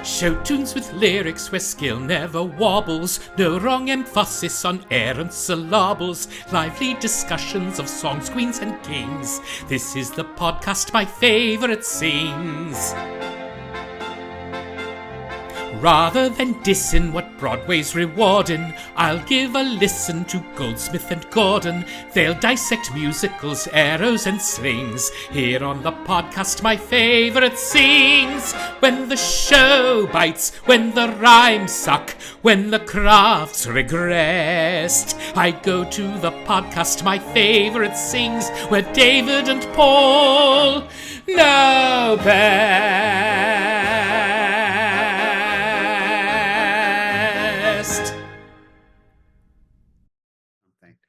Show tunes with lyrics where skill never wobbles, no wrong emphasis on errant syllables, lively discussions of songs, queens and kings. This is the podcast my favourite sings. Rather than dissing what Broadway's rewarding, I'll give a listen to Goldsmith and Gordon. They'll dissect musicals, arrows and slings. Here on the podcast my favourite sings. When the show bites, when the rhymes suck, when the crafts regressed, I go to the podcast my favourite sings, where David and Paul know best.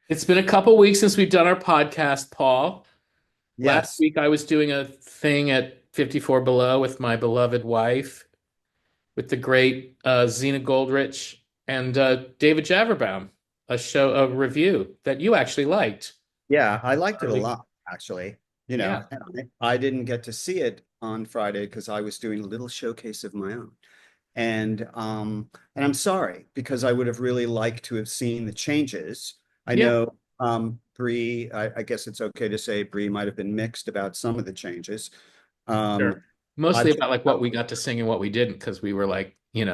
It's been a couple weeks since we've done our podcast, Paul. Yes. Last week I was doing a thing at 54 Below with my beloved wife, with the great Zena Goldrich and David Javerbaum, a review that you actually liked. Yeah, I liked it a lot, actually. Yeah. And I didn't get to see it on Friday because I was doing a little showcase of my own. And I'm sorry, because I would have really liked to have seen the changes. I Yeah. know Bree, I guess it's okay to say Bree might have been mixed about some of the changes. Sure. I Mostly about like what we got to sing and what we didn't, because we were like, we you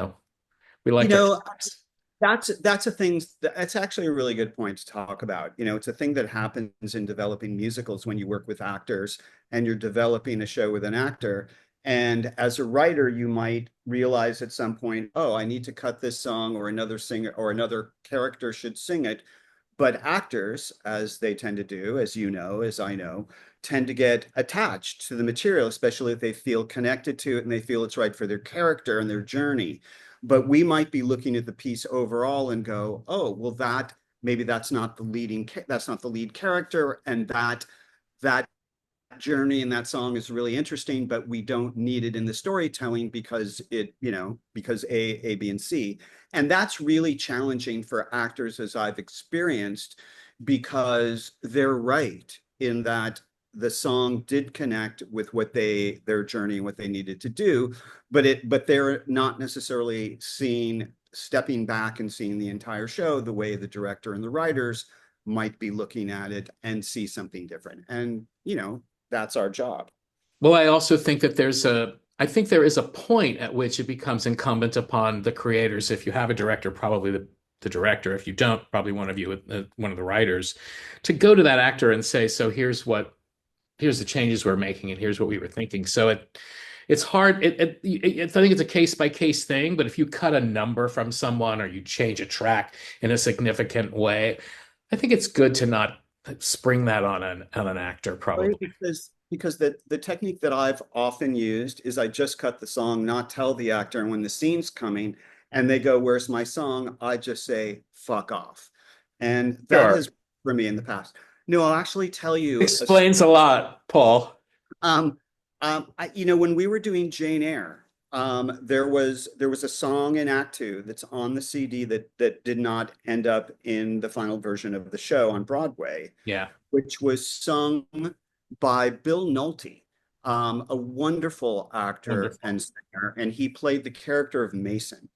liked our know, tracks. that's a thing that's actually a really good point to talk about. It's a thing that happens in developing musicals when you work with actors and you're developing a show with an actor. And as a writer, you might realize at some point, oh, I need to cut this song, or another singer or another character should sing it. But actors, as they tend to do, as you know, as I know, tend to get attached to the material, especially if they feel connected to it and they feel it's right for their character and their journey. But we might be looking at the piece overall and go, oh, well, maybe that's not the lead character, and that journey in that song is really interesting, but we don't need it in the storytelling because because A, B, and C. And that's really challenging for actors, as I've experienced, because they're right in that the song did connect with their journey and what they needed to do, but they're not necessarily stepping back and seeing the entire show the way the director and the writers might be looking at it and see something different. And that's our job. Well, I also think that I think there is a point at which it becomes incumbent upon the creators. If you have a director, probably the director. If you don't, probably one of you, one of the writers, to go to that actor and say, so here's the changes we're making, and here's what we were thinking. So it's hard. I think it's a case by case thing, but if you cut a number from someone or you change a track in a significant way, I think it's good to not spring that on an actor, Right, probably. because the technique that I've often used is I just cut the song, not tell the actor, and when the scene's coming and they go, "Where's my song?" I just say, "Fuck off," and that Sure. has worked for me in the past. No, I'll actually tell you Explains a lot, Paul. um, when we were doing Jane Eyre, there was a song in Act Two that's on the CD that did not end up in the final version of the show on Broadway, Yeah. which was sung by Bill Nolte, a wonderful actor Wonderful. and singer, and he played the character of Mason.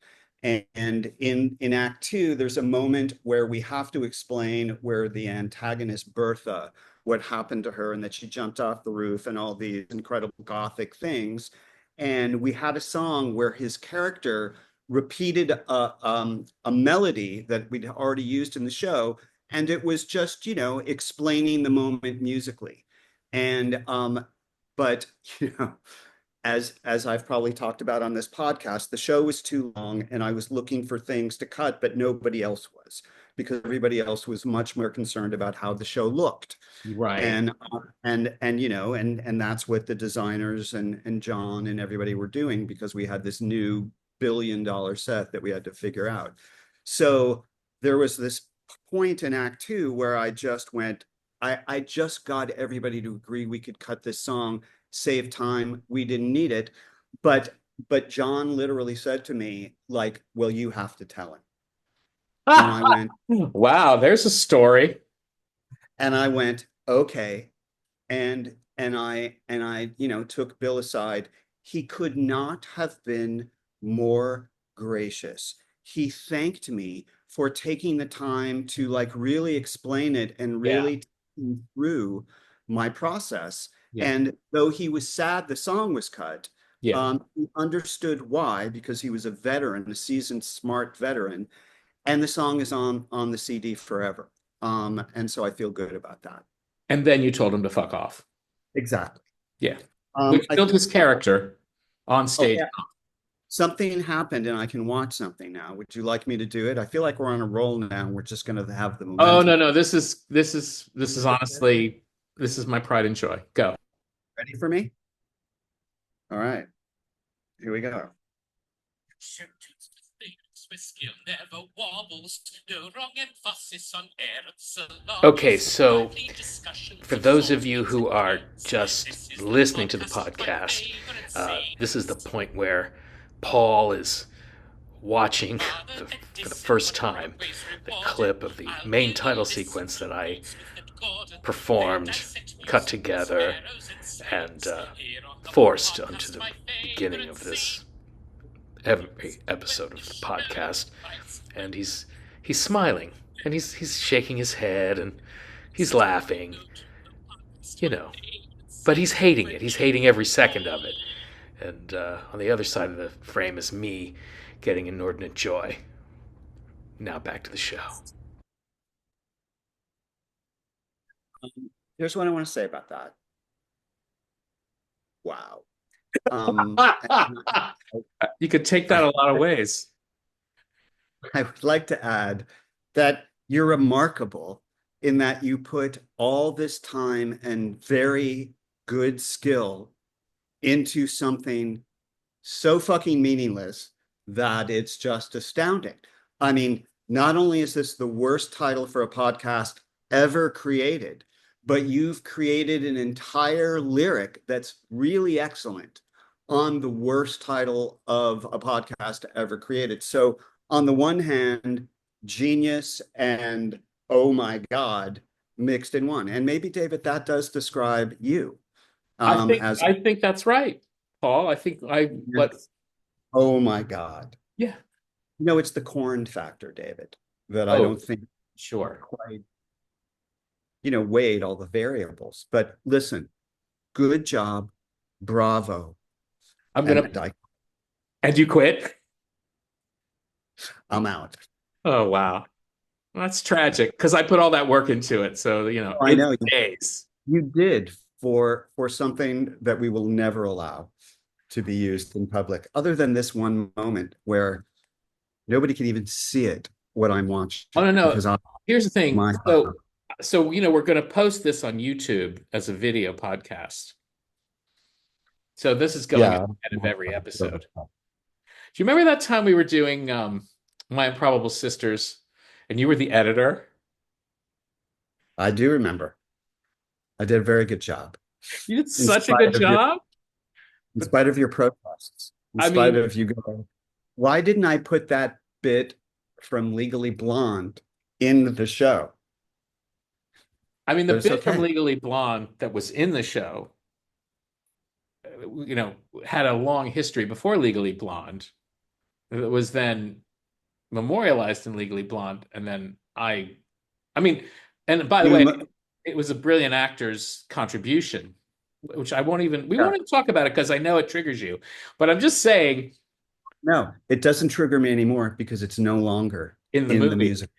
And in Act Two, there's a moment where we have to explain where the antagonist Bertha, what happened to her, and that she jumped off the roof and all these incredible gothic things. And we had a song where his character repeated a melody that we'd already used in the show, and it was just explaining the moment musically. And but you know as I've probably talked about on this podcast, the show was too long and I was looking for things to cut, but nobody else was, because everybody else was much more concerned about how the show looked. Right. And that's what the designers and John and everybody were doing, because we had this new $1 billion set that we had to figure out. So there was this point in Act Two where I just went, I just got everybody to agree we could cut this song, save time. We didn't need it. But John literally said to me, like, well, you have to tell him. And I went, Wow, there's a story. okay. And I took Bill aside. He could not have been more gracious. He thanked me for taking the time to like really explain it and Yeah. really through my process. Yeah. And though he was sad the song was cut, Yeah. he understood why, because he was a veteran, a seasoned, smart veteran, and the song is on the CD forever. And so I feel good about that. And then you told him to fuck off. Exactly. Yeah. Which I built think, his character on oh, stage. yeah, something happened and I can watch something now. Would you like me to do it? I feel like we're on a roll now. We're just going to have the Oh no, momentum. no, this is honestly, this is my pride and joy. Go. Ready for me? All right, here we go. Okay, so for those of you who are just listening to the podcast, this is the point where Paul is watching for the first time the clip of the main title sequence that I performed, cut together, and forced onto the beginning of this every episode of the podcast. And he's smiling, and he's shaking his head, and he's laughing, you know, but he's hating it. He's hating every second of it. And on the other side of the frame is me getting inordinate joy. Now back to the show. Here's what I want to say about that. Wow. You could take that a lot of ways. I would like to add that you're remarkable in that you put all this time and very good skill into something so fucking meaningless that it's just astounding. I mean, not only is this the worst title for a podcast ever created, but you've created an entire lyric that's really excellent on the worst title of a podcast ever created. So on the one hand, genius and oh my God mixed in one. And maybe, David, that does describe you. I think that's right, Paul. I think but oh my God. yeah. It's the corn factor, David, that I don't think sure quite, weighed all the variables. But listen, good job, bravo. And you quit? I'm out. Oh wow. That's tragic because I put all that work into it. So, I know days. you did for something that we will never allow to be used in public, other than this one moment where nobody can even see it, what I'm watching. Oh, no. Here's the thing. So, we're going to post this on YouTube as a video podcast. So this is going at the end of every episode. Do you remember that time we were doing My Improbable Sisters and you were the editor? I do remember. I did a very good job. You did such a good job. In spite of your protests, in spite of you going, why didn't I put that bit from Legally Blonde in the show? I mean, the bit from Legally Blonde that was in the show, had a long history before Legally Blonde. It was then memorialized in Legally Blonde, and then and by the way, it was a brilliant actor's contribution, which we won't even talk about it because I know it triggers you, but I'm just saying. No, it doesn't trigger me anymore because it's no longer in the music.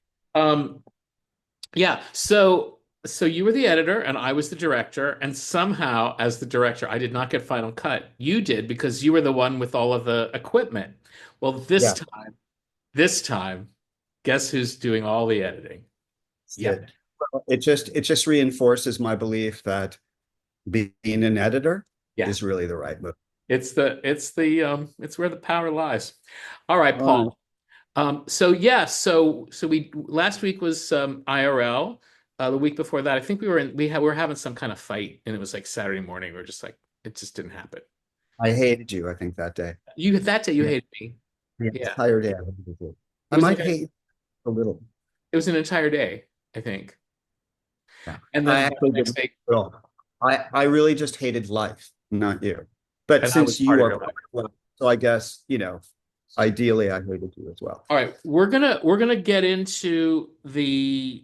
Yeah. So you were the editor and I was the director, and somehow as the director, I did not get final cut. You did because you were the one with all of the equipment. Well, this time, guess who's doing all the editing? Yeah. It just reinforces my belief that being an editor is really the right move. It's where the power lies. All right, Paul. So we last week was IRL. The week before that, I think we were having some kind of fight, and it was like Saturday morning. We were just like, it just didn't happen. I hated you, I think, that day. You hated me. The entire day I hated you. I might hate a little. It was an entire day, I think. Yeah. And then the next day, I really just hated life, not you. But since you are, so I guess, ideally, I hated you as well. All right, we're gonna get into the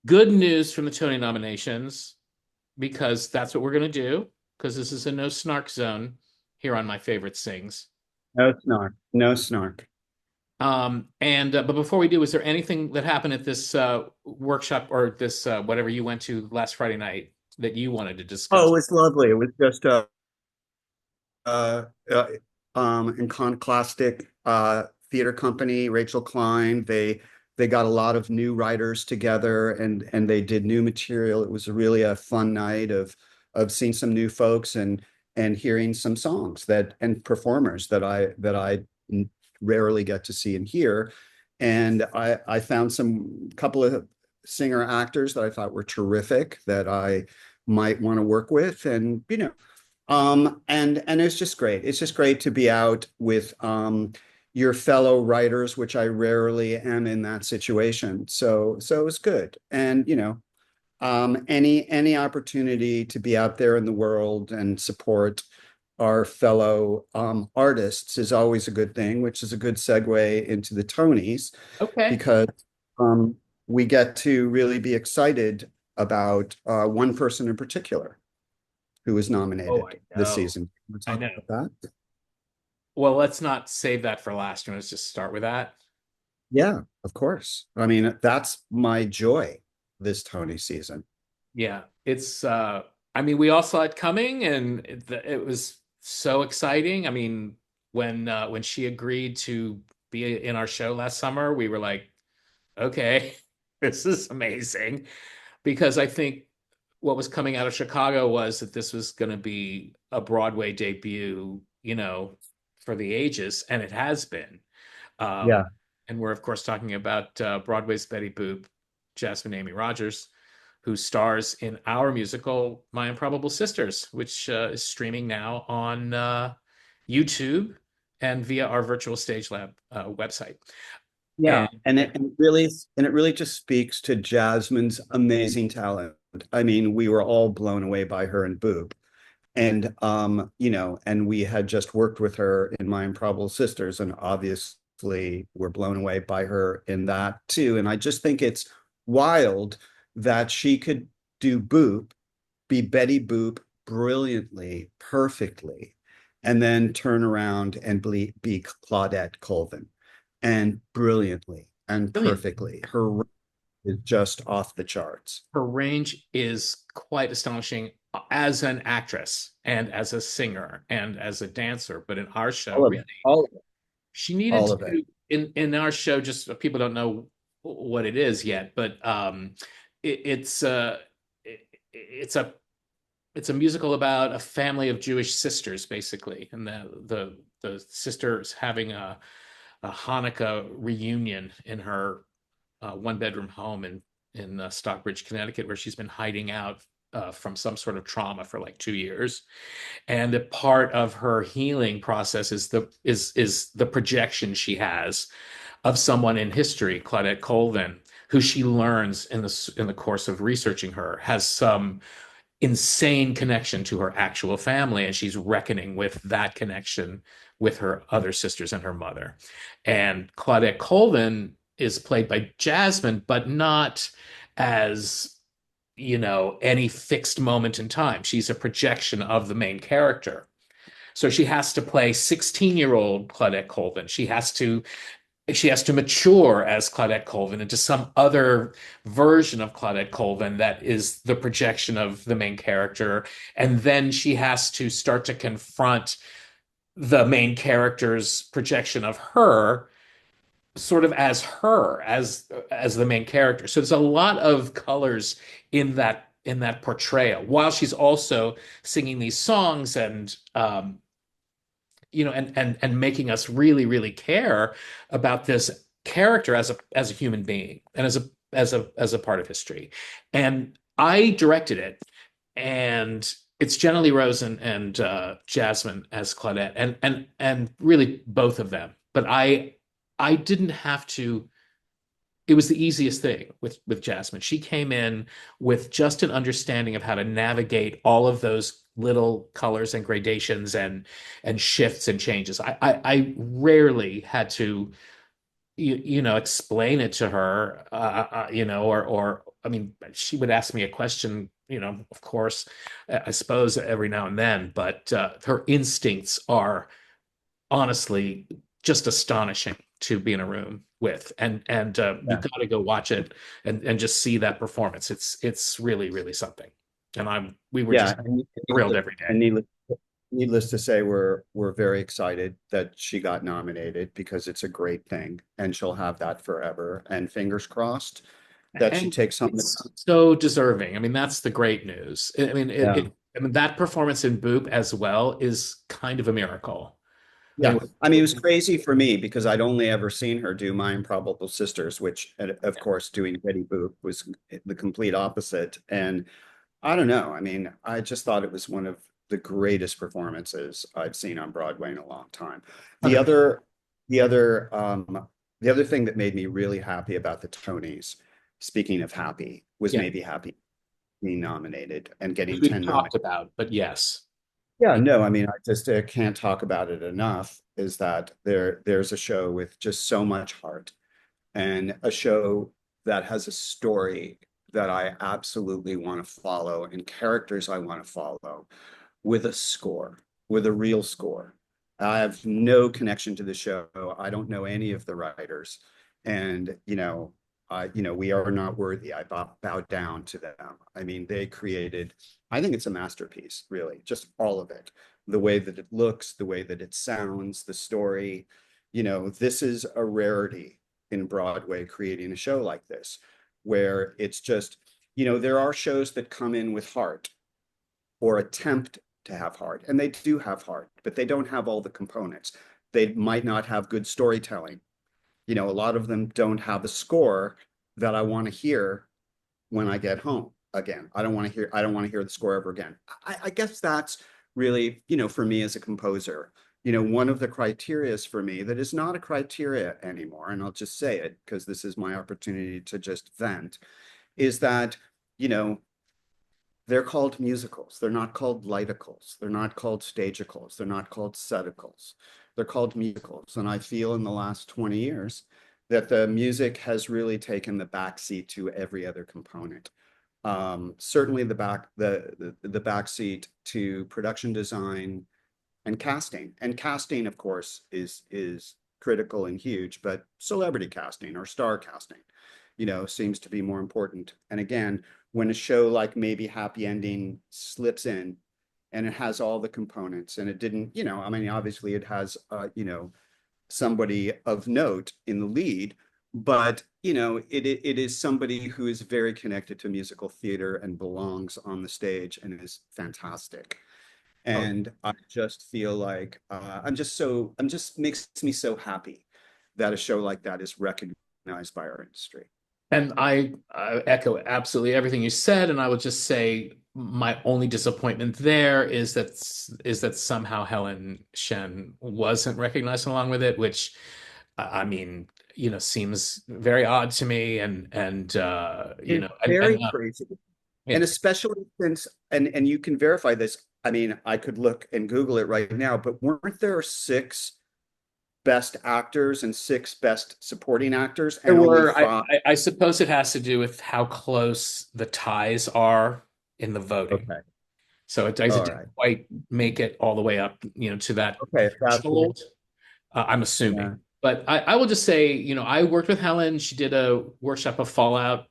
good news from the Tony nominations because that's what we're gonna do because this is a no snark zone here on My Favorite Sings. No snark. No snark. And but before we do, is there anything that happened at this workshop or this whatever you went to last Friday night that you wanted to Oh, discuss? it was lovely. It was just uh, uh iconoclastic theater company, Rachel Klein. They got a lot of new writers together and they did new material. It was really a fun night of seeing some new folks and hearing some songs that and performers that I rarely get to see and hear. And I found some couple of singer actors that I thought were terrific that I might want to work with. And and it's just great. It's just great to be out with your fellow writers, which I rarely am in that situation. So it was good. And any opportunity to be out there in the world and support our fellow artists is always a good thing, which is a good segue into the Tonys Okay. because um, we get to really be excited about one person in particular who was Oh, I nominated this know. season. We'll I talk know. about that. Well, let's not save that for last. Let's just start with that. Yeah, of course. I mean, that's my joy this Tony season. Yeah, it's I mean, we all saw it coming and it was so exciting. I mean, when she agreed to be in our show last summer, we were like, okay, this is amazing. Because I think what was coming out of Chicago was that this was going to be a Broadway debut, for the ages, and it has been. Yeah. And we're, of course, talking about Broadway's Betty Boop, Jasmine Amy Rogers, who stars in our musical, My Improbable Sisters, which is streaming now on YouTube and via our Virtual Stage Lab website. Yeah, And and it really just speaks to Jasmine's amazing talent. I mean, we were all blown away by her and Boob. And and we had just worked with her in My Improbable Sisters, and obviously we're blown away by her in that too. And I just think it's wild that she could do Boop, be Betty Boop brilliantly, perfectly, and then turn around and be Claudette Colvin and brilliantly and brilliant. perfectly. Her is just off the charts. Her range is quite astonishing as an actress and as a singer and as a dancer. But in our show, All of really, it, all of it, she needed all of it. to in our show. Just people don't know what it is yet, but it's it's a it's a musical about a family of Jewish sisters, basically, and the sisters having a Hanukkah reunion in her one bedroom home in Stockbridge, Connecticut, where she's been hiding out from some sort of trauma for like 2 years. And a part of her healing process is the projection she has of someone in history, Claudette Colvin, who she learns in the course of researching her has some insane connection to her actual family, and she's reckoning with that connection with her other sisters and her mother. And Claudette Colvin is played by Jasmine, but not as any fixed moment in time. She's a projection of the main character. So she has to play 16-year-old Claudette Colvin. She has to mature as Claudette Colvin into some other version of Claudette Colvin that is the projection of the main character. And then she has to start to confront the main character's projection of her sort of as her as the main character. So there's a lot of colors in that portrayal while she's also singing these songs and making us really, really care about this character as a human being and as a part of history. And I directed it, and it's Jenna Lee Rose and Jasmine as Claudette, and really both of them. But I didn't have to. It was the easiest thing with Jasmine. She came in with just an understanding of how to navigate all of those little colors and gradations and shifts and changes. I rarely had to explain it to her, or I mean, she would ask me a question, of course, I suppose every now and then, but her instincts are honestly just astonishing to be in a room with, and you Yeah. got to go watch it and just see that performance. It's really, really something, and we were Yeah. just thrilled every And day. needless to say, we're very excited that she got nominated because it's a great thing and she'll have that forever. And fingers crossed that she And takes home the. it's so deserving. I mean, that's the great news. Yeah. I mean, that performance in Boop as well is kind of a miracle. I Yeah. mean, I mean, it was crazy for me because I'd only ever seen her do My Improbable Sisters, which, of course, doing Betty Boop was the complete opposite. And I don't know. I mean, I just thought it was one of the greatest performances I've seen on Broadway in a long time. The 100%. other, the other, the other thing that made me really happy about the Tonys, speaking of happy, was Yeah, maybe happy being nominated and which getting we've 10 talked nominations. about, but yes. Yeah, no, I mean, I just can't talk about it enough. Is that there's a show with just so much heart and a show that has a story that I absolutely want to follow and characters I want to follow with a score, with a real score. I have no connection to the show. I don't know any of the writers. And, we are not worthy. I bow down to them. I mean, they created, I think it's a masterpiece, really, just all of it. The way that it looks, the way that it sounds, the story. This is a rarity in Broadway creating a show like this, where it's just, there are shows that come in with heart or attempt to have heart, and they do have heart, but they don't have all the components. They might not have good storytelling. A lot of them don't have a score that I want to hear when I get home again. I don't want to hear the score ever again. I guess that's really, for me as a composer, one of the criterias for me that is not a criteria anymore, and I'll just say it because this is my opportunity to just vent, is that, you know, they're called musicals. They're not called lighticals. They're not called stagicals. They're not called seticals. They're called musicals. And I feel in the last 20 years that the music has really taken the backseat to every other component. Certainly the backseat to production design and casting. And casting, of course, is critical and huge, but celebrity casting or star casting, seems to be more important. And again, when a show like maybe Happy Ending slips in and it has all the components and it didn't, I mean, obviously it has, somebody of note in the lead, but it is somebody who is very connected to musical theater and belongs on the stage and is fantastic. Oh, And I just feel like I'm just makes me so happy that a show like that is recognized by our industry. and I echo absolutely everything you said, and I would just say my only disappointment there is that somehow Helen Shen wasn't recognized along with it, which I mean, seems very odd to me, and It's and very crazy. And it's especially since, and you can verify this. I mean, I could look and Google it right now, but weren't there six best actors and six best supporting actors there and only were five? I suppose it has to do with how close the ties are in the voting. Okay. So it All didn't right. quite make it all the way up, to that Okay. If that's the, threshold. I'm yeah. assuming. But I will just say, I worked with Helen. She did a workshop of Fallout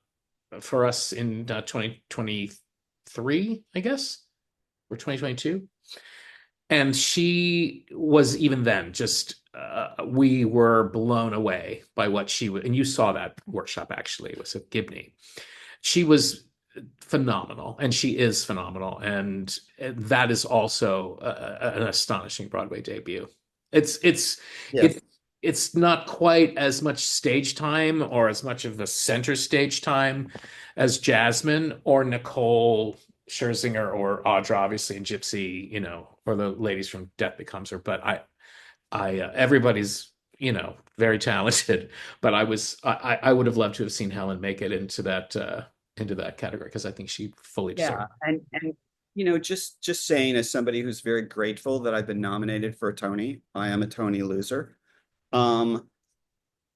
for us in 2023, I guess, or 2022. And she was even then just, we were blown away by what she would. And you saw that workshop actually. It was at Gibney. She was phenomenal, and she is phenomenal. And that is also an astonishing Broadway debut. It's it's Yeah. it's it's not quite as much stage time or as much of the center stage time as Jasmine or Nicole Scherzinger or Audra, obviously, and Gypsy, or the ladies from Death Becomes Her. But everybody's, very talented. But I would have loved to have seen Helen make it into that category because I think she fully deserved Yeah. it. And just saying, as somebody who's very grateful that I've been nominated for a Tony, I am a Tony loser. Um,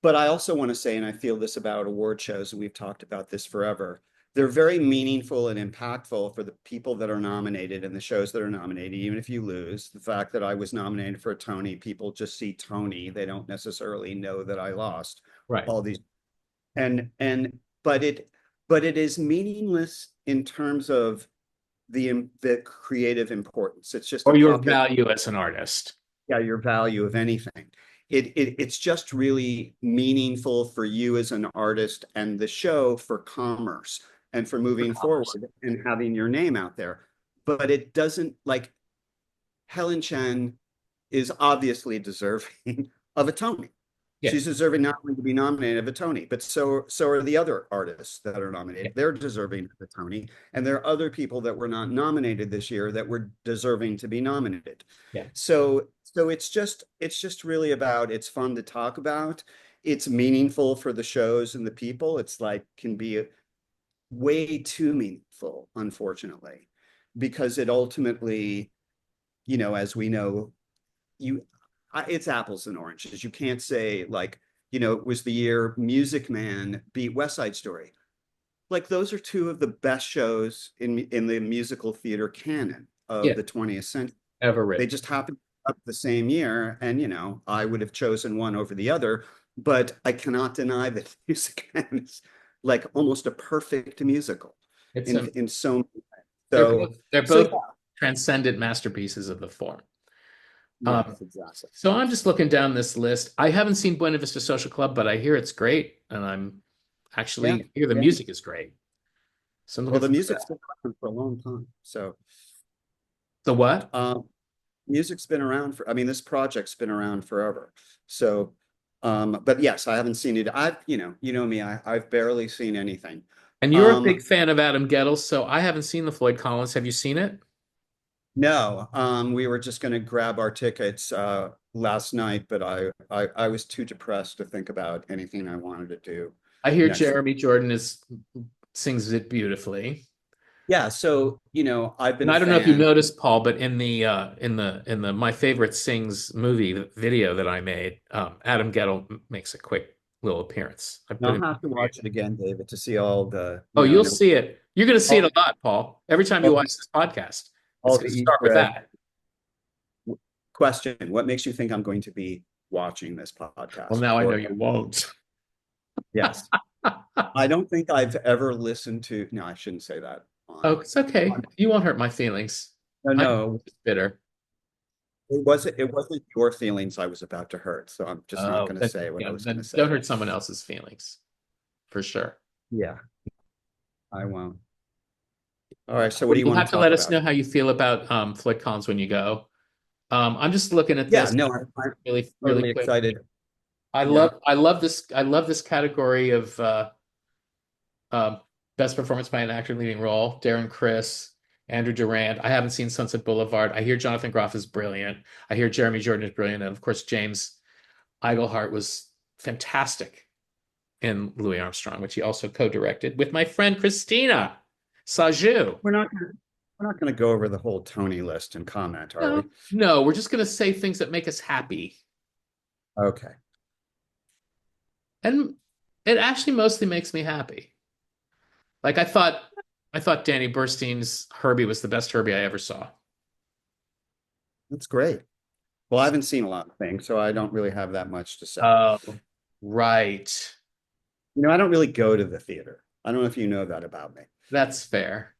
but I also want to say, and I feel this about award shows, and we've talked about this forever, they're very meaningful and impactful for the people that are nominated and the shows that are nominated, even if you lose. The fact that I was nominated for a Tony, people just see Tony. They don't necessarily know that I lost Right. all these. And but it is meaningless in terms of the creative importance. It's just a Or your pocket, value as an artist. yeah, your value of anything. It's just really meaningful for you as an artist and the show for commerce and for For moving commerce. forward and having your name out there. But it doesn't, like, Helen Chen is obviously deserving of a Tony. She's Yes. deserving not only to be nominated of a Tony, but so are the other artists that are Yeah. nominated. They're deserving of a Tony, and there are other people that were not nominated this year that were deserving to be nominated. Yeah. So it's just really about, it's fun to talk about. It's meaningful for the shows and the people. It's like can be way too meaningful, unfortunately, because it ultimately, as we know, you it's apples and oranges. You can't say, like, it was the year Music Man beat West Side Story. Like, those are two of the best shows in the musical theater canon of Yeah. the 20th century. Ever They written. just happened up the same year, and I would have chosen one over the other, but I cannot deny that Music Man is like almost a perfect musical It's in so many ways. they're So both transcended masterpieces of the form. yeah, Um, yes, exactly. so I'm just looking down this list. I haven't seen Buena Vista Social Club, but I hear it's great, and I'm Yeah, actually hear the yeah. music is great. So I'm Well, looking the forward to music's that. been around for a long time. So, The what? music's been around for, I mean, this project's been around forever. So, but yes, I haven't seen it. You know me, I've barely seen anything. And you're a big Um, fan of Adam Gettles, so I haven't seen the Floyd Collins. Have you seen it? no, we were just going to grab our tickets, last night, but I was too depressed to think about anything I wanted to do I hear next week. Jeremy Jordan is sings it beautifully. Yeah. So, I've been And a I don't know if you fan. noticed, Paul, but in the My Favorite Sings movie video that I made, Adam Gettle makes a quick little appearance. I put I'll him. have to watch it again, David, to see all the, Oh, you'll see it. You're going to see it all, a lot, Paul. Every time you all, watch this podcast, it's all going the to start Easter with eggs. that. Question: what makes you think I'm going to be watching this Well, podcast? now I know Or you won't. yes, I don't think I've ever listened to. No, I shouldn't say that. Oh, it's okay. You won't hurt my feelings. No, I'm no, just bitter. it wasn't your feelings I was about to hurt. So I'm just not Oh, going to that, say what I was going to then say. don't hurt someone else's feelings, for sure. Yeah, I won't. All right. So what Well, do you you'll want have to to talk let us about? know how you feel about Floyd Collins when you go. I'm just looking at Yeah, this no, I'm really totally quick. excited. I Yeah. love I love this category of um, best performance by an actor in leading role. Darren Criss, Andrew Durand. I haven't seen Sunset Boulevard. I hear Jonathan Groff is brilliant. I hear Jeremy Jordan is brilliant, and of course James Iglehart was fantastic in Louis Armstrong, which he also co-directed with my friend Christina Sajou. We're not we're not going to go over the whole Tony list and comment, are No, we? no, we're just going to say things that make us happy. Okay. And it actually mostly makes me happy. Like I thought Danny Burstein's Herbie was the best Herbie I ever saw. That's great. Well, I haven't seen a lot of things, so I don't really have that much to say. Oh, right. I don't really go to the theater. I don't know if you know that about me. That's fair.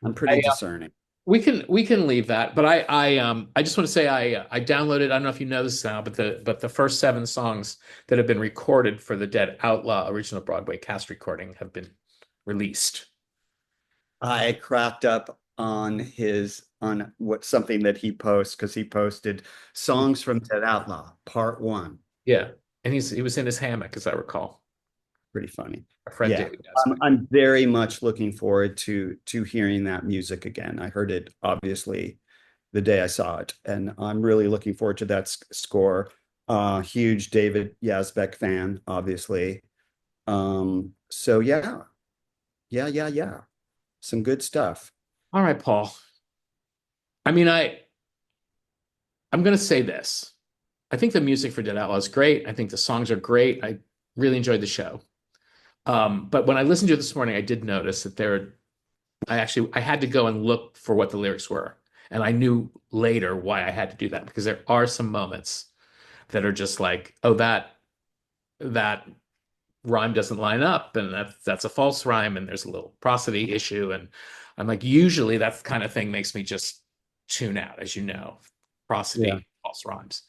I'm pretty I, discerning. we can leave that, but I just want to say I downloaded. I don't know if you know this now, but the first 7 songs that have been recorded for the Dead Outlaw original Broadway cast recording have been released. I cracked up on what something that he posts, because he posted songs from Dead Outlaw, part one. Yeah, and he was in his hammock, as I recall. Pretty funny. Our friend Yeah. David I'm very much looking forward to hearing that music again. I heard it obviously the day I saw it, and I'm really looking forward to that score. Huge David Yazbek fan, obviously. So yeah. Yeah, yeah, yeah. Some good stuff. All right, Paul. I mean, I'm gonna say this. I think the music for Dead Outlaw is great. I think the songs are great. I really enjoyed the show. But when I listened to it this morning, I did notice that I had to go and look for what the lyrics were. And I knew later why I had to do that because there are some moments that are just like, oh, that rhyme doesn't line up, and that's a false rhyme, and there's a little prosody issue. And I'm like, usually that kind of thing makes me just tune out, as you know, Yeah. prosody, false rhymes.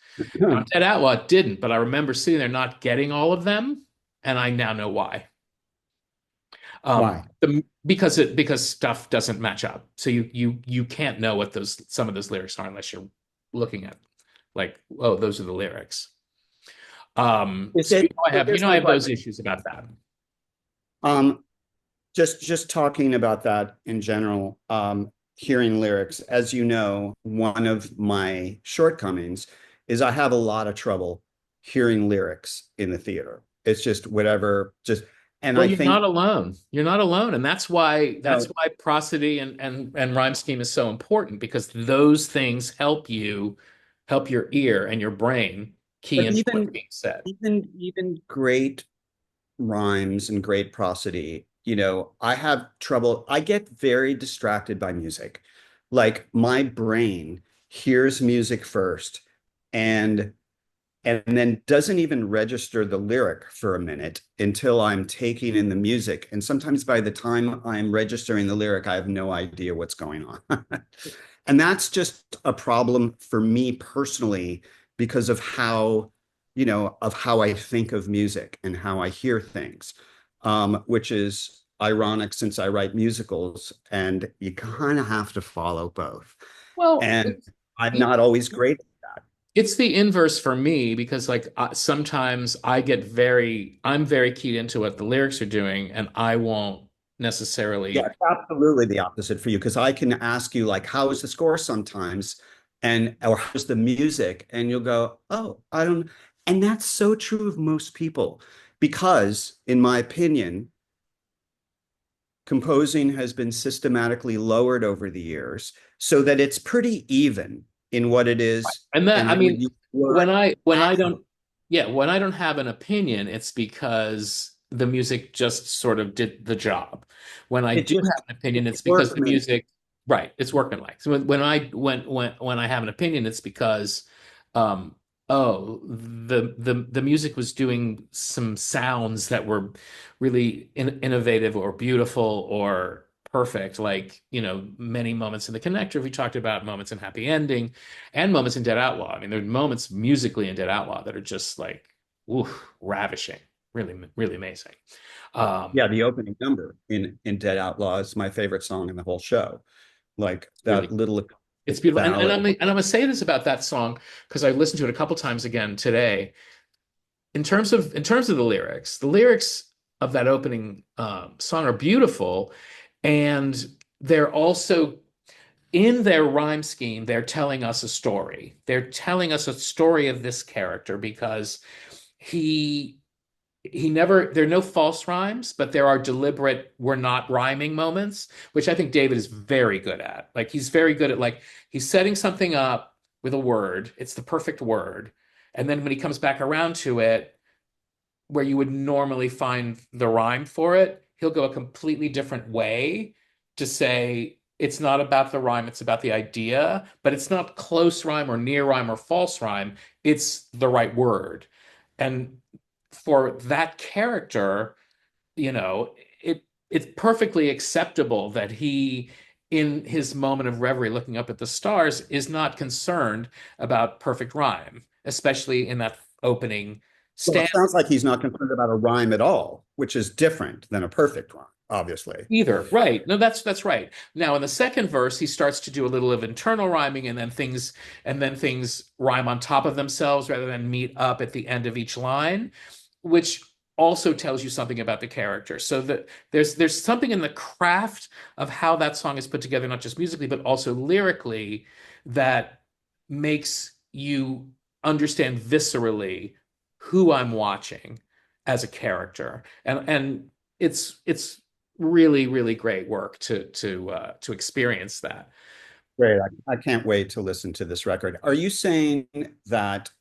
Now, Dead Outlaw didn't, but I remember sitting there not getting all of them, and I now know why. Why? Because stuff doesn't match up. So you can't know what those some of those lyrics are unless you're looking at like, oh, those are the lyrics. Is So it, so here's I my have those question. issues about that. Um, just talking about that in general, hearing lyrics, as you know, one of my shortcomings is I have a lot of trouble hearing lyrics in the theater. It's just whatever, just, and Well, I you're think, not alone. You're not alone, and that's no, why prosody and rhyme scheme is so important because those things help your ear and your brain key but into what's being said. even great rhymes and great prosody, I have trouble. I get very distracted by music. Like my brain hears music first and then doesn't even register the lyric for a minute until I'm taking in the music. And sometimes by the time I'm registering the lyric, I have no idea what's going on. And that's just a problem for me personally because of how I think of music and how I hear things, which is ironic since I write musicals and you kind of have to follow both. Well, And I'm not always great at that. it's the inverse for me because like sometimes I'm very keyed into what the lyrics are doing and I won't Yeah, necessarily. it's absolutely the opposite for you because I can ask you like, how is the score sometimes, and or how's the music, and you'll go, oh, I don't. And that's so true of most people because, in my opinion, composing has been systematically lowered over the years so that it's pretty even in what it is And that, and I how mean, you work. when I don't, yeah, when I don't have an opinion, it's because the music just sort of did the job. When I It do have just an opinion, it's it's because the workman. music, right, it's workmanlike. So when I have an opinion, it's because, um, oh, the music was doing some sounds that were really innovative or beautiful or perfect, like, many moments in The Connector. We talked about moments in Happy Ending and moments in Dead Outlaw. I mean, there are moments musically in Dead Outlaw that are just like, oof, ravishing, really, really amazing. Yeah, Um, the opening number in Dead Outlaw is my favorite song in the whole show. Like that really, little it's beautiful. ballad. I'm gonna say this about that song because I listened to it a couple times again today. In terms of the lyrics of that opening song are beautiful, and they're also in their rhyme scheme, they're telling us a story. They're telling us a story of this character because he he never there are no false rhymes, but there are deliberate we're not rhyming moments, which I think David is very good at. Like he's very good at like he's setting something up with a word, it's the perfect word, and then when he comes back around to it, where you would normally find the rhyme for it, he'll go a completely different way to say it's not about the rhyme, it's about the idea, but it's not close rhyme or near rhyme or false rhyme. It's the right word. And for that character, you know, it's perfectly acceptable that he, in his moment of reverie, looking up at the stars, is not concerned about perfect rhyme, especially in that opening Well, it stanza. sounds like he's not concerned about a rhyme at all, which is different than a perfect rhyme, obviously. Either, right. No, that's right. Now in the second verse, he starts to do a little of internal rhyming, and then things rhyme on top of themselves rather than meet up at the end of each line, which also tells you something about the character. So that there's something in the craft of how that song is put together, not just musically, but also lyrically, that makes you understand viscerally who I'm watching as a character. And it's really, really great work to experience that. Great. I can't wait to listen to this record. Are you saying that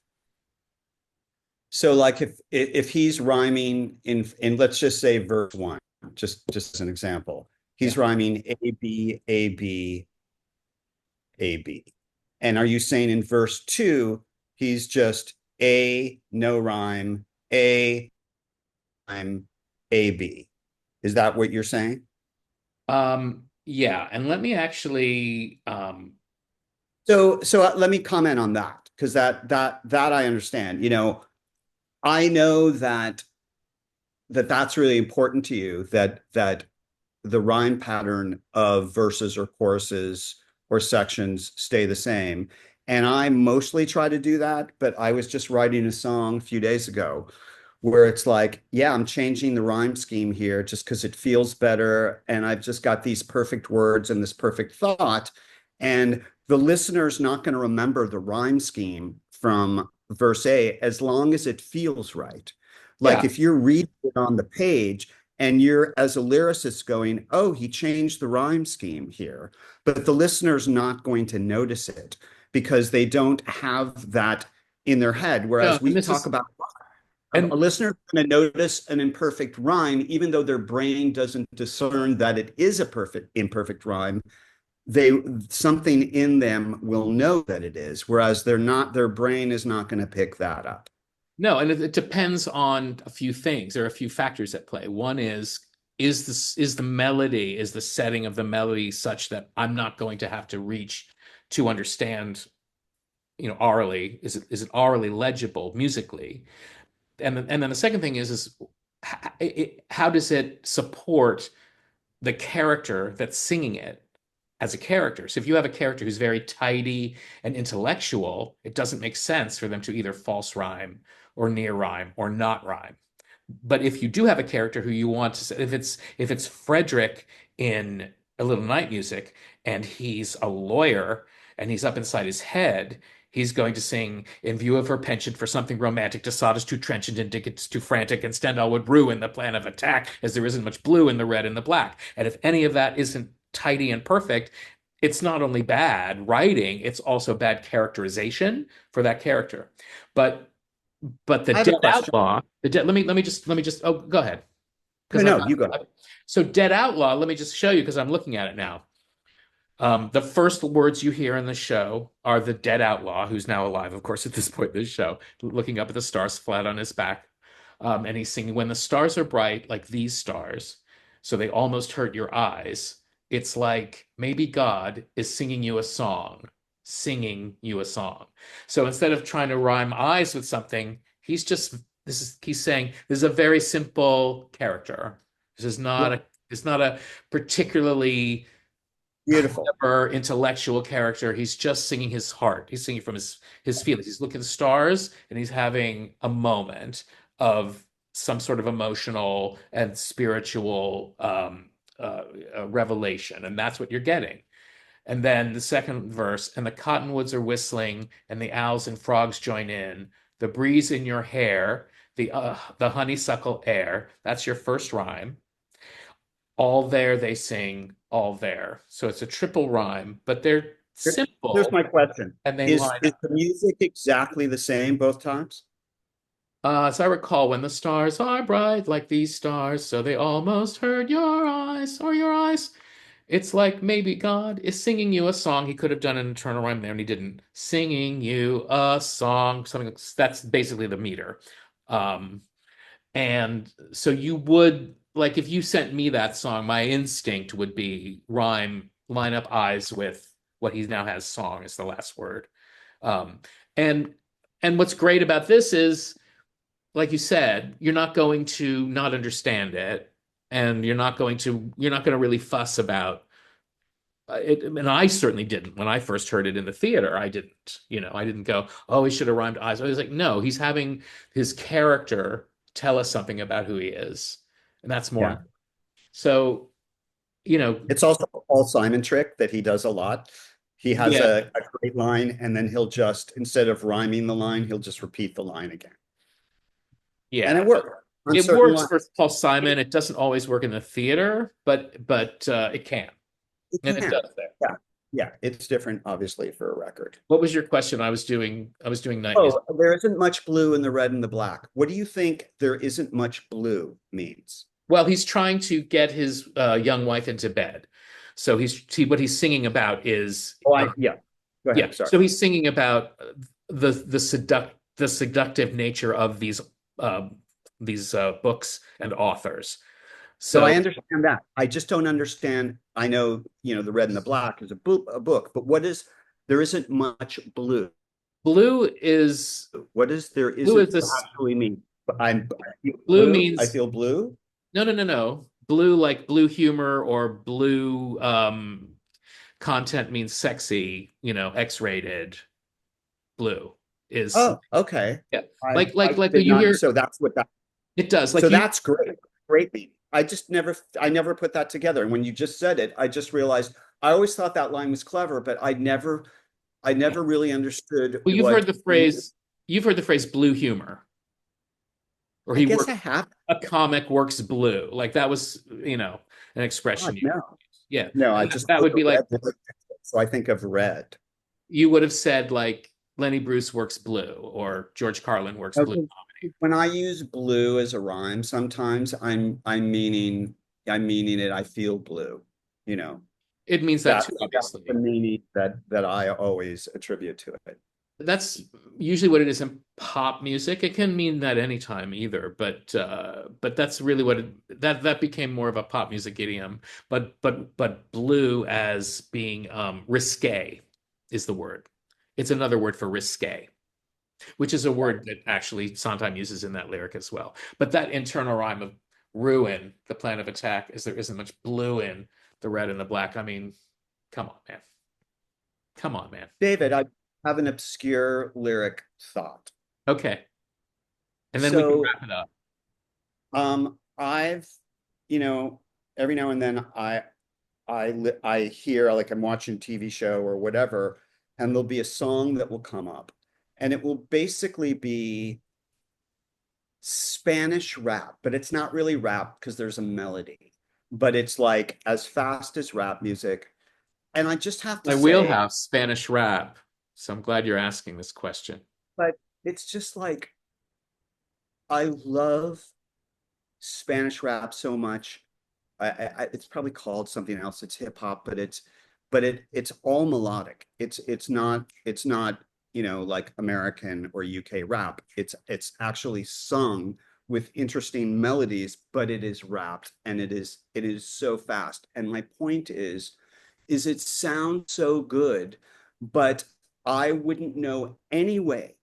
so like if he's rhyming in let's just say verse one, just as an example, Yeah. he's rhyming A B A B A B. And are you saying in verse two, he's just A, no rhyme, A, rhyme, A, B? Is that what you're saying? Yeah, and let me actually So let me comment on that because that I understand. I know that's really important to you that the rhyme pattern of verses or choruses or sections stay the same. And I mostly try to do that, but I was just writing a song a few days ago where it's like, yeah, I'm changing the rhyme scheme here just because it feels better. And I've just got these perfect words and this perfect thought. And the listener's not going to remember the rhyme scheme from verse A as long as it feels right. Like yeah. if you're reading it on the page and you're as a lyricist going, oh, he changed the rhyme scheme here, but the listener's not going to notice it because they don't have that in their head. No, Whereas and we this talk is about a and listener is going to notice an imperfect rhyme, even though their brain doesn't discern that it is a perfect imperfect rhyme. They something in them will know that it is, whereas their brain is not going to pick that up. no, and it depends on a few things. There are a few factors at play. One is the melody, is the setting of the melody such that I'm not going to have to reach to understand, orally. Is it orally legible musically? And then the second thing is how does it support the character that's singing it as a character? So if you have a character who's very tidy and intellectual, it doesn't make sense for them to either false rhyme or near rhyme or not rhyme. But if you do have a character who you want to, if it's Frederick in A Little Night Music, and he's a lawyer and he's up inside his head, he's going to sing, "In view of her penchant for something romantic, Desaad is too trenchant and Dickens too frantic, and Stendhal would ruin the plan of attack, as there isn't much blue in the red and the black." And if any of that isn't tidy and perfect, it's not only bad writing, it's also bad characterization for that character. But the I have a Dead question. Outlaw, let me just oh, go ahead. No, Because no, you go. so Dead Outlaw, let me just show you because I'm looking at it now. The first words you hear in the show are the dead outlaw, who's now alive, of course, at this point in the show, looking up at the stars flat on his back. And he's singing, "When the stars are bright, like these stars, so they almost hurt your eyes. It's like maybe God is singing you a song." So instead of trying to rhyme eyes with something, he's saying this is a very simple character. This is not a it's not a particularly Beautiful. clever intellectual character. He's just singing his heart. He's singing from his feelings. He's looking at the stars and he's having a moment of some sort of emotional and spiritual revelation, and that's what you're getting. And then the second verse, "And the cottonwoods are whistling, and the owls and frogs join in. The breeze in your hair, the honeysuckle air." That's your first rhyme. "All there they sing, all there." So it's a triple rhyme, but they're Here's simple my question. and they Is line is up. the music exactly the same both times? As I recall, "When the stars are bright like these stars, so they almost hurt your eyes or your eyes." It's like maybe God is singing you a song. He could have done an internal rhyme there and he didn't. Singing you a song, something that's basically the meter. Um, And so you would like if you sent me that song, my instinct would be line up eyes with what he now has song as the last word. Um, and what's great about this is, like you said, you're not going to not understand it, and you're not going to really fuss about it. And I certainly didn't when I first heard it in the theater. I didn't go, "Oh, he should have rhymed eyes." I was like, no, he's having his character tell us something about who he is, and that's more Yeah. important. So, you know, It's also a Paul Simon trick that he does a lot. He has yeah, a great line, and then he'll just, instead of rhyming the line, he'll just repeat the line again. And yeah. it works. on It certain works lines. for Paul Simon. It doesn't always work in the theater, but it can, It and it can. does there. Yeah. Yeah. It's different, obviously, for a record. What was your question? I was doing night music. Oh, there isn't much blue in the red and the black. What do you think there isn't much blue means? Well, he's trying to get his young wife into bed. So what he's singing about is Oh, yeah. Go yeah. ahead. Sorry. So he's singing about the seductive nature of these books and authors. So I So understand that. I just don't understand. I know, the red and the black is a book, but there isn't much blue. blue is What is there blue is isn't this actually mean? I feel blue blue. I means feel blue. no, no, no, no. Blue like blue humor or blue content means sexy, X-rated. Blue is Oh, okay. yeah. I Like when did you not. hear So that's what that. it does. So Like you that's great. Great meaning. I never put that together. And when you just said it, I just realized I always thought that line was clever, but I never really understood well, what. you've heard the phrase blue humor, or I he guess I works have. a comic works blue. Like that was, an God, expression. no, Yeah. no. I And just that put would the be like red, so I think of red. you would have said like Lenny Bruce works blue or George Carlin works blue. Okay. When I use blue as a rhyme, sometimes I'm meaning it. I feel blue. You know, It means that too, that's the obviously. meaning that I always attribute to it. That's usually what it is in pop music. It can mean that anytime either, but that's really that became more of a pop music idiom. But blue as being risque is the word. It's another word for risque, which is a word that actually Sondheim uses in that lyric as well. But that internal rhyme of ruin, the plan of attack, is there isn't much blue in the red and the black. I mean, come on, man. Come on, man. David, I have an obscure lyric thought. Okay. And then we can So, wrap it up. I've, every now and then I hear, like, I'm watching a TV show or whatever, and there'll be a song that will come up, and it will basically be Spanish rap, but it's not really rap because there's a melody, but it's like as fast as rap music. And I just have to My say, wheelhouse, Spanish rap. So I'm glad you're asking this question. but it's just like I love Spanish rap so much. It's probably called something else. It's hip hop, but it's all melodic. It's not like American or UK rap. It's actually sung with interesting melodies, but it is rapped and it is so fast. And my point is it sounds so good, but I wouldn't know any way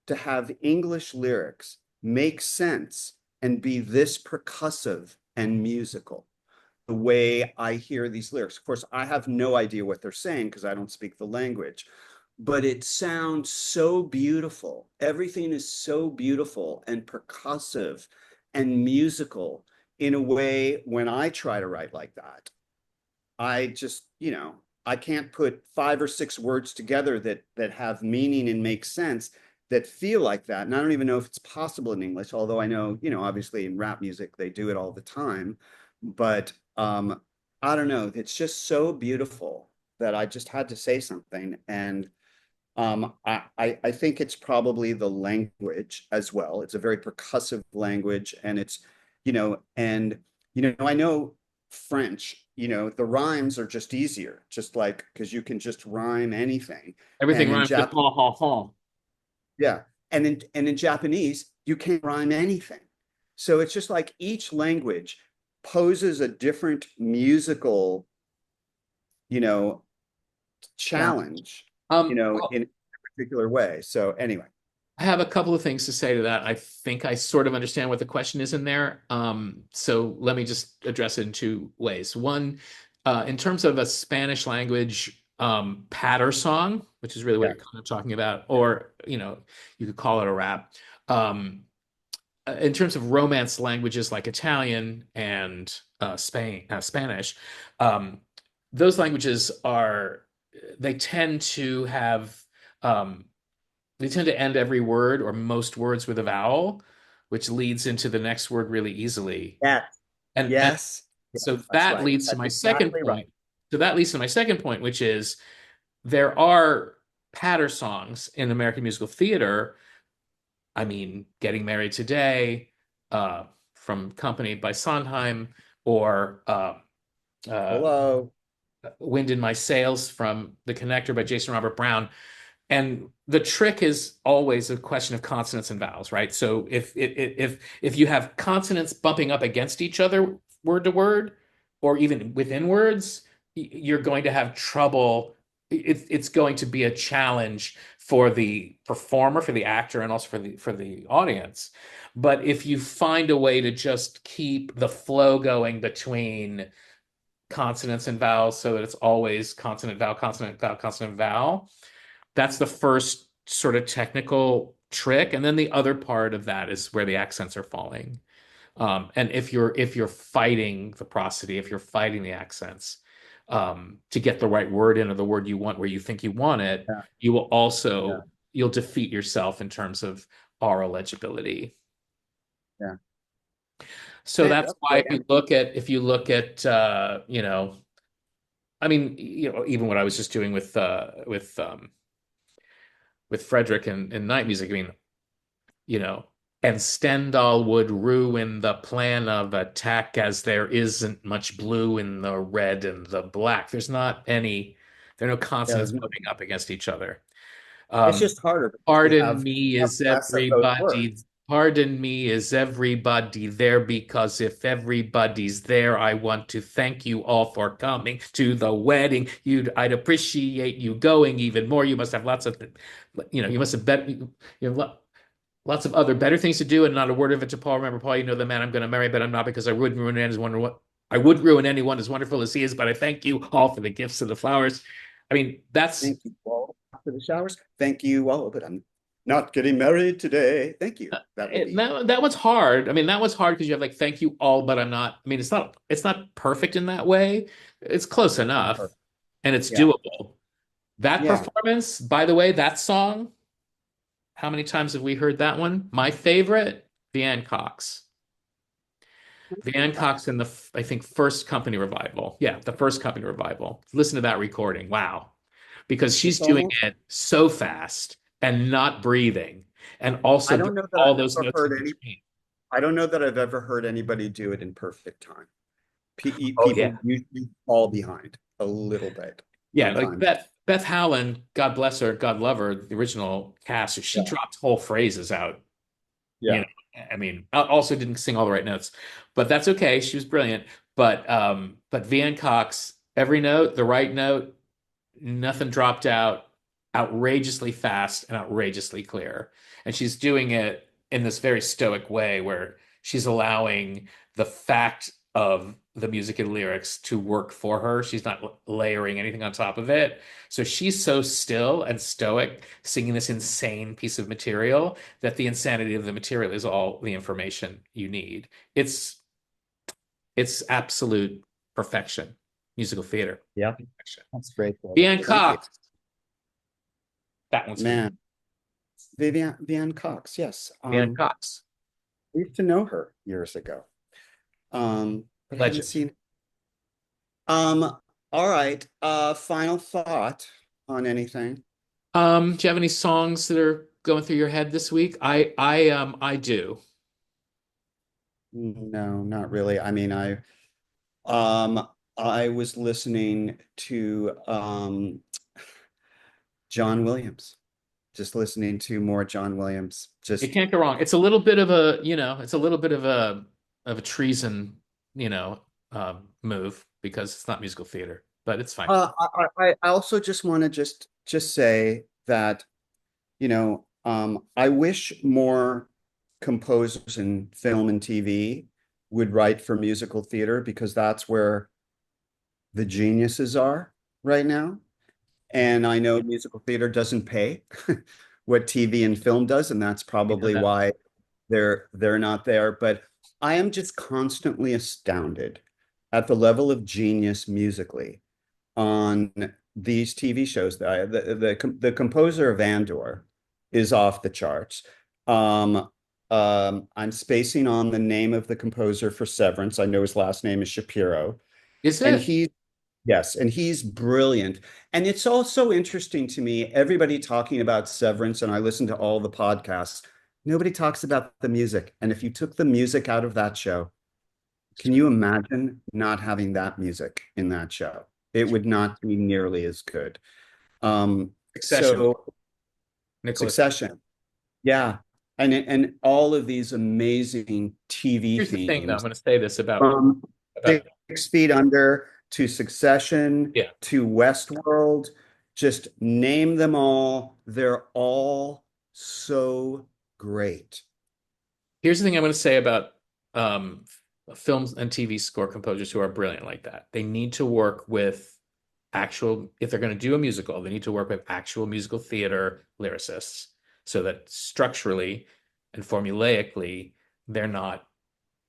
to have English lyrics make sense and be this percussive and musical the way I hear these lyrics. Of course, I have no idea what they're saying because I don't speak the language, but it sounds so beautiful. Everything is so beautiful and percussive and musical in a way when I try to write like that. I just, I can't put 5 or 6 words together that have meaning and make sense that feel like that. And I don't even know if it's possible in English, although I know, obviously in rap music they do it all the time. But I don't know. It's just so beautiful that I just had to say something. And I think it's probably the language as well. It's a very percussive language, and I know French, the rhymes are just easier, just like because you can just rhyme anything. Everything And in rhymes with Jap, ha ha ha. yeah, and in Japanese, you can't rhyme anything. So it's just like each language poses a different musical, you know, Yeah. challenge, Well, in a particular way. So anyway. I have a couple of things to say to that. I think I sort of understand what the question is in there. So let me just address it in two ways. One, in terms of a Spanish language patter song, which is really what Yeah. you're kind of talking about, or you could call it a rap. In terms of romance languages like Italian and Spanish, um, those languages they tend to have um, they tend to end every word or most words with a vowel. which leads into the next word really easily. Yes. And Yes. Yes, so that's that right. leads to That's my second exactly right. point. So that leads to my second point, which is there are patter songs in American musical theater. I mean, Getting Married Today, uh, from accompanied by Sondheim, or uh, Hello. Wind in My Sails from The Connector by Jason Robert Brown. And the trick is always a question of consonants and vowels, right? So if you have consonants bumping up against each other word to word, or even within words, you're going to have trouble. It's going to be a challenge for the performer, for the actor, and also for the audience. But if you find a way to just keep the flow going between consonants and vowels so that it's always consonant, vowel, consonant, vowel, consonant, vowel, that's the first sort of technical trick. And then the other part of that is where the accents are falling. And if you're fighting the prosody, if you're fighting the accents, to get the right word in or the word you want where you think you want it, Yeah. you will Yeah. also you'll defeat yourself in terms of oral legibility. Yeah. So Hey, that's why okay. if you look at I mean, even what I was just doing with Frederick and night music, I mean, you know, and Stendhal would ruin the plan of attack as there isn't much blue in the red and the black. There are no Yeah, consonants bumping up against each other. it's Um, just harder because pardon me, you have is less of those words. everybody, pardon me, is everybody there? Because if everybody's there, I want to thank you all for coming to the wedding. I'd appreciate you going even more. You must have lots of, you must have bet, lots of other better things to do, and not a word of it to Paul. Remember, Paul, you know the man I'm going to marry, but I'm not because I would ruin anyone as wonderful as he is. But I thank you all for the gifts and the flowers. I mean, that's Thank you all after the showers. Thank you all, but I'm not getting married today. Thank you. That will be that was hard. I mean, that was hard because you have like thank you all, but I'm not. I mean, it's not perfect in that way. It's close enough, perfect. and it's Yeah. doable. That Yeah. performance, by the way, that song. How many times have we heard that one? My favorite, Leanne Cox. Leanne Cox in I think, first company revival. Yeah, the first company revival. Listen to that recording. Wow. Because she's It's doing almost, it so fast and not breathing, and also I don't getting know that all I've those ever notes in heard any, between. I don't know that I've ever heard anybody do it in perfect time. Oh yeah. People usually fall behind a little bit Yeah, like sometimes. Beth Howland, God bless her, God love her, the original cast, she Yeah. dropped whole phrases out. You Yeah. know, I mean, also didn't sing all the right notes, but that's okay. She was brilliant. But Van Cox, every note, the right note, nothing dropped out, outrageously fast and outrageously clear. And she's doing it in this very stoic way where she's allowing the fact of the music and lyrics to work for her. She's not layering anything on top of it. So she's so still and stoic singing this insane piece of material that the insanity of the material is all the information you need. It's absolute perfection, musical theater. Yeah. Perfection. That's great. Deanne Thank you. Cox, that one's for you. Man, Vivian Cox. Yes. Deanne Cox, I used to know her years ago. But I haven't legend. seen. All right. Final thought on anything. Do you have any songs that are going through your head this week? I do. No, not really. I mean, um I was listening to John Williams. Just listening to more John Williams. It Just can't go wrong. It's a little bit of it's a little bit of a treason, move because it's not musical theater, but it's fine. I also just want to just say that, I wish more composers in film and TV would write for musical theater because that's where the geniuses are right now. And I know musical theater doesn't pay what TV and film does, and that's You know probably that. why they're not there. But I am just constantly astounded at the level of genius musically on these TV shows. The composer of Andor is off the charts. Um, I'm spacing on the name of the composer for Severance. I know his last name is Shapiro. Is And it? yes, and he's brilliant. And it's also interesting to me, everybody talking about Severance, and I listen to all the podcasts. Nobody talks about the music. And if you took the music out of that show, can you imagine not having that music in that show? It would not be nearly as good. Succession. So Nicholas. Succession, yeah. And all of these amazing TV Here's the thing, though. I'm themes going to say this about from about 6 Feet Under to Succession yeah. to Westworld. Just name them all. They're all so great. Here's the thing I'm going to say about um, films and TV score composers who are brilliant like that. They need to work with actual, if they're going to do a musical, they need to work with actual musical theater lyricists so that structurally and formulaically, they're not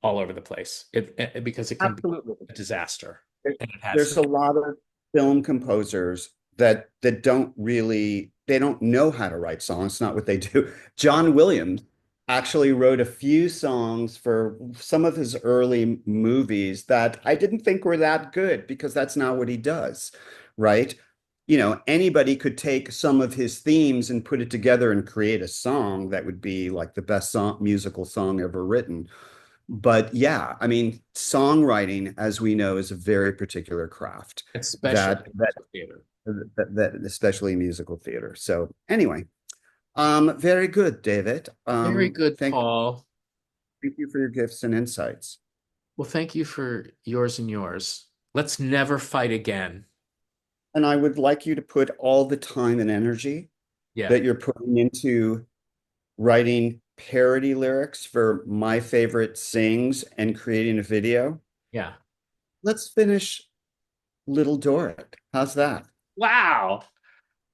all over the place. Because it can be Absolutely. a disaster. And it has There's a lot of film composers that don't really, they don't know how to write songs. It's not what they do. John Williams actually wrote a few songs for some of his early movies that I didn't think were that good because that's not what he does, right? Anybody could take some of his themes and put it together and create a song that would be like the best musical song ever written. But yeah, I mean, songwriting, as we know, is a very particular craft especially that that theater. that especially musical theater. So anyway, very good, David. Very good, Paul. Thank you for your gifts and insights. Well, thank you for yours and yours. Let's never fight again. And I would like you to put all the time and energy Yeah. that you're putting into writing parody lyrics for My Favorite Sings and creating a video. Yeah. Let's finish Little Dorrit. How's that? Wow.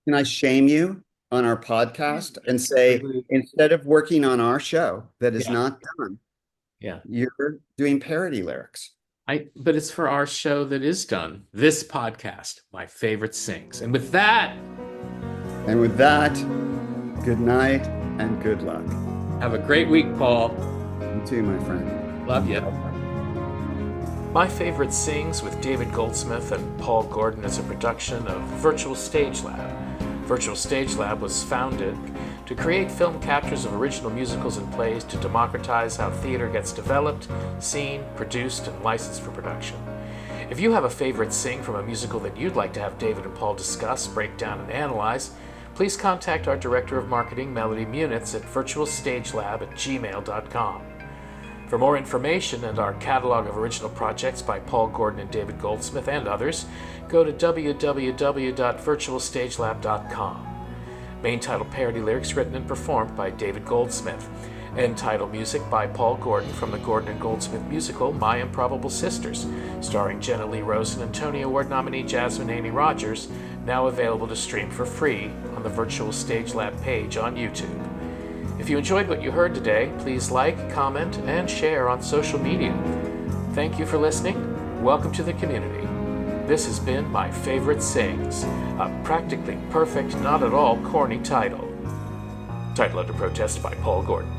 Can I shame you on our podcast and say, instead of working on our show that is Yeah. not done, Yeah. you're doing parody lyrics? But it's for our show that is done. This podcast, My Favorite Sings. And with that, good night and good luck. have a great week, Paul. You too, my friend. Love you. My Favorite Sings with David Goldsmith and Paul Gordon is a production of Virtual Stage Lab. Virtual Stage Lab was founded to create film captures of original musicals and plays to democratize how theater gets developed, seen, produced, and licensed for production. If you have a favorite sing from a musical that you'd like to have David and Paul discuss, break down, and analyze, please contact our Director of Marketing, Melody Munitz, at virtualstagelab@gmail.com. For more information and our catalog of original projects by Paul Gordon and David Goldsmith and others, go to www.virtualstagelab.com. Main title parody lyrics written and performed by David Goldsmith. End title music by Paul Gordon from the Gordon and Goldsmith musical My Improbable Sisters, starring Jenna Lee Rosen and Tony Award nominee Jasmine Amy Rogers, now available to stream for free on the Virtual Stage Lab page on YouTube. If you enjoyed what you heard today, please like, comment, and share on social media. Thank you for listening. Welcome to the community. This has been My Favorite Sings, a practically perfect, not at all corny title. Title under protest by Paul Gordon.